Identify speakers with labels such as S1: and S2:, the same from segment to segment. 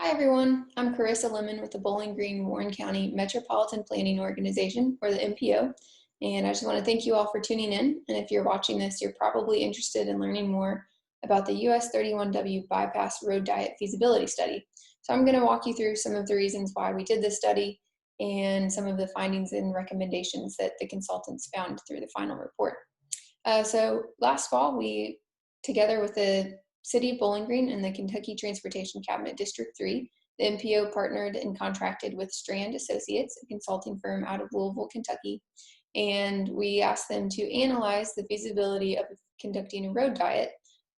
S1: Hi everyone, I'm Karissa with the Bowling Green Warren County Metropolitan Planning Organization, or the MPO, and I just want to thank you all for tuning in. And if you're watching this, you're probably interested in learning more about the US 31W Bypass Road Diet Feasibility Study. So I'm going to walk you through some of the reasons why we did this study and some of the findings and recommendations that the consultants found through the final report. So last fall, we, together with the City of Bowling Green and the Kentucky Transportation Cabinet District 3, the MPO partnered and contracted with Strand Associates, a consulting firm out of Louisville, Kentucky, and we asked them to analyze the feasibility of conducting a road diet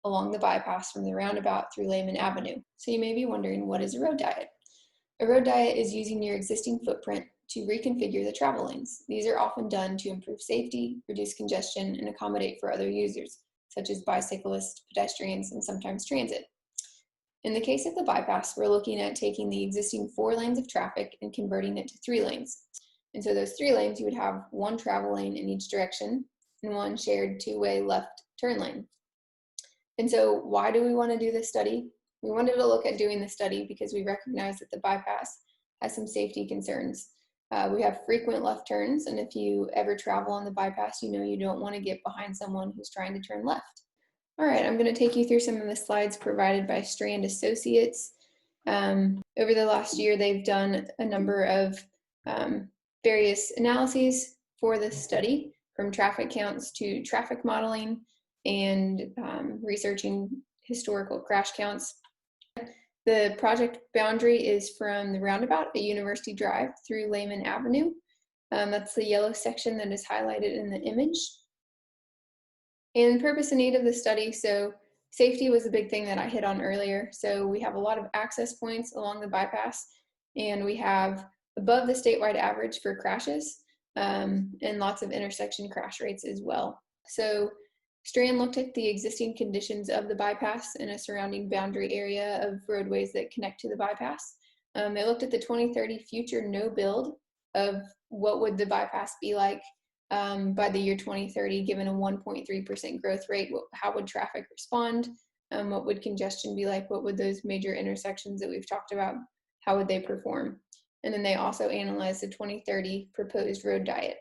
S1: along the bypass from the roundabout through Lehman Avenue. So you may be wondering, what is a road diet? A road diet is using your existing footprint to reconfigure the travel lanes. These are often done to improve safety, reduce congestion, and accommodate for other users, such as bicyclists, pedestrians, and sometimes transit. In the case of the bypass, we're looking at taking the existing 4 lanes of traffic and converting it to 3 lanes. And so those 3 lanes, you would have 1 travel lane in each direction and 1 shared 2-way left turn lane. And so why do we want to do this study? We wanted to look at doing the study because we recognize that the bypass has some safety concerns. We have frequent left turns, and if you ever travel on the bypass, you know you don't want to get behind someone who's trying to turn left. All right, I'm going to take you through some of the slides provided by Strand Associates. Over the last year, they've done a number of various analyses for this study, from traffic counts to traffic modeling and researching historical crash counts. The project boundary is from the roundabout at University Drive through Lehman Avenue. That's the yellow section that is highlighted in the image. And purpose and need of the study, so safety was a big thing that I hit on earlier. So we have a lot of access points along the bypass, and we have above the statewide average for crashes, and lots of intersection crash rates as well. So Strand looked at the existing conditions of the bypass and a surrounding boundary area of roadways that connect to the bypass. They looked at the 2030 future no build of what would the bypass be like by the year 2030, given a 1.3% growth rate. How would traffic respond? What would congestion be like? What would those major intersections that we've talked about, how would they perform? And then they also analyzed the 2030 proposed road diet.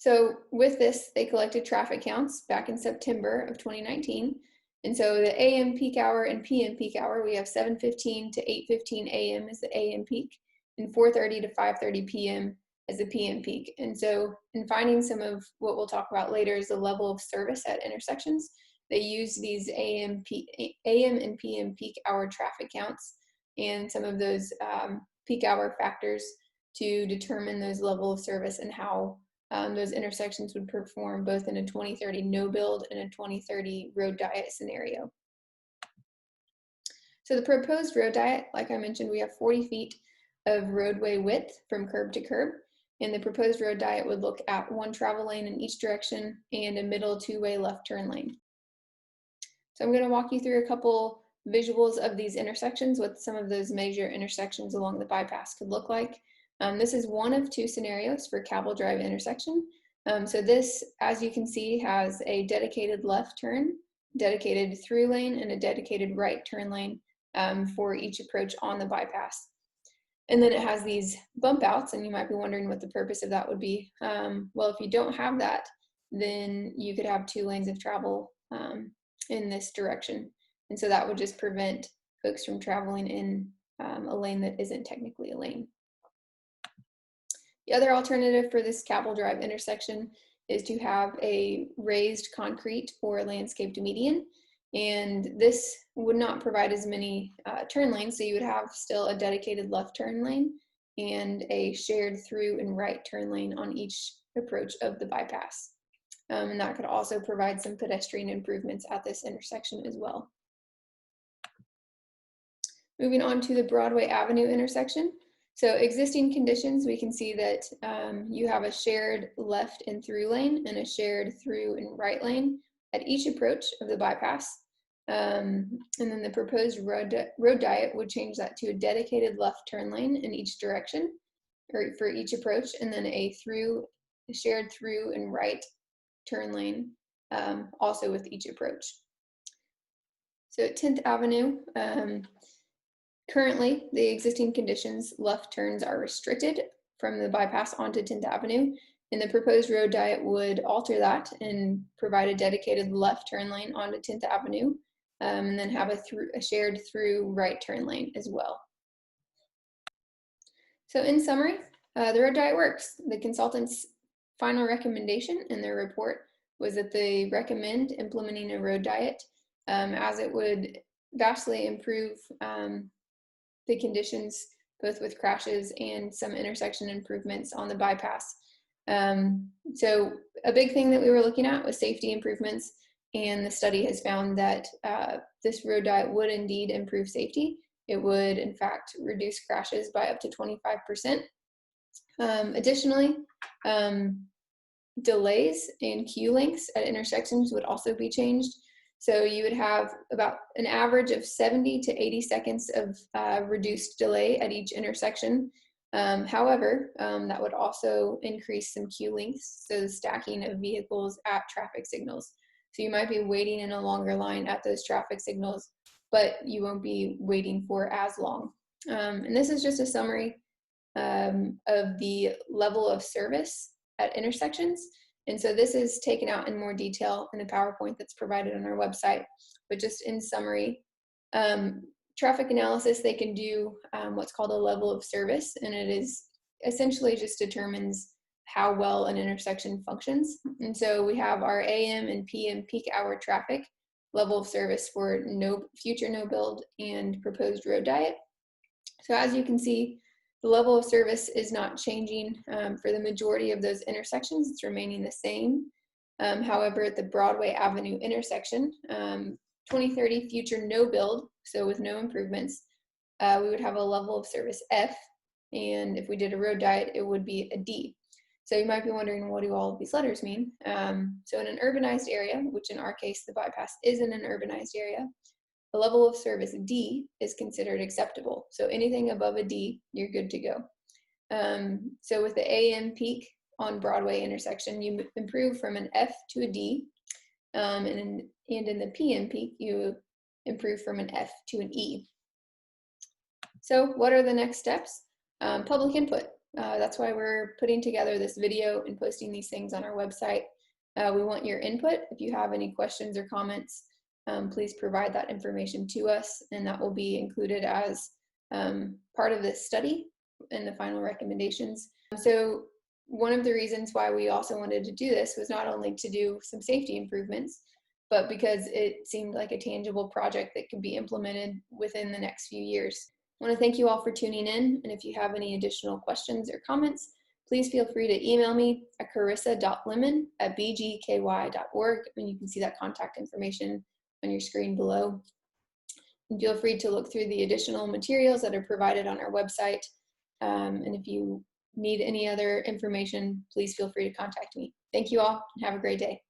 S1: So with this, they collected traffic counts back in September of 2019. And so the AM peak hour and PM peak hour, we have 7:15 to 8:15 AM is the AM peak, and 4:30 to 5:30 PM as the PM peak. And so in finding some of what we'll talk about later is the level of service at intersections, they use these AM and PM peak hour traffic counts and some of those peak hour factors to determine those level of service and how those intersections would perform both in a 2030 no build and a 2030 road diet scenario. So the proposed road diet, like I mentioned, we have 40 feet of roadway width from curb to curb, and the proposed road diet would look at 1 travel lane in each direction and a middle 2-way left turn lane. So I'm going to walk you through a couple visuals of these intersections, what some of those major intersections along the bypass could look like. This is one of 2 scenarios for Cabell Drive intersection. So this, as you can see, has a dedicated left turn, dedicated through lane, and a dedicated right turn lane for each approach on the bypass. And then it has these bump outs, and you might be wondering what the purpose of that would be. Well, if you don't have that, then you could have 2 lanes of travel in this direction. And so that would just prevent folks from traveling in a lane that isn't technically a lane. The other alternative for this Cabell Drive intersection is to have a raised concrete or landscaped median, and this would not provide as many turn lanes, so you would have still a dedicated left turn lane and a shared through and right turn lane on each approach of the bypass. And that could also provide some pedestrian improvements at this intersection as well. Moving on to the Broadway Avenue intersection. So existing conditions, we can see that you have a shared left and through lane and a shared through and right lane at each approach of the bypass. And then the proposed road diet would change that to a dedicated left turn lane in each direction, or for each approach, and then a shared through and right turn lane also with each approach. So at 10th Avenue, Currently, the existing conditions, left turns are restricted from the bypass onto 10th Avenue, and the proposed road diet would alter that and provide a dedicated left turn lane onto 10th Avenue, and then have a shared through right turn lane as well. So in summary, the road diet works. The consultant's final recommendation in their report was that they recommend implementing a road diet, as it would vastly improve the conditions, both with crashes and some intersection improvements on the bypass. So a big thing that we were looking at was safety improvements, and the study has found that this road diet would indeed improve safety. It would, in fact, reduce crashes by up to 25%. Additionally, delays and queue lengths at intersections would also be changed. So you would have about an average of 70 to 80 seconds of reduced delay at each intersection. However, that would also increase some queue lengths, so the stacking of vehicles at traffic signals. So you might be waiting in a longer line at those traffic signals, but you won't be waiting for as long. And this is just a summary of the level of service at intersections. And so this is taken out in more detail in the PowerPoint that's provided on our website. But just in summary, traffic analysis, they can do what's called a level of service, and it is essentially just determines how well an intersection functions. And so we have our AM and PM peak hour traffic level of service for future no build and proposed road diet. So as you can see, the level of service is not changing for the majority of those intersections. It's remaining the same. However, at the Broadway Avenue intersection, 2030 future no build, so with no improvements, we would have a level of service F, and if we did a road diet, it would be a D. So you might be wondering, what do all of these letters mean? So in an urbanized area, which in our case, the bypass is in an urbanized area, the level of service D is considered acceptable. So anything above a D, you're good to go. So with the AM peak on Broadway intersection, you improve from an F to a D, and in the PM peak, you improve from an F to an E. So what are the next steps? Public input. That's why we're putting together this video and posting these things on our website. We want your input. If you have any questions or comments, please provide that information to us, and that will be included as part of this study and the final recommendations. So one of the reasons why we also wanted to do this was not only to do some safety improvements, but because it seemed like a tangible project that could be implemented within the next few years. I want to thank you all for tuning in, and if you have any additional questions or comments, please feel free to email me at karissa.lemon@bgky.org, and you can see that contact information on your screen below. And feel free to look through the additional materials that are provided on our website. And if you need any other information, please feel free to contact me. Thank you all, and have a great day.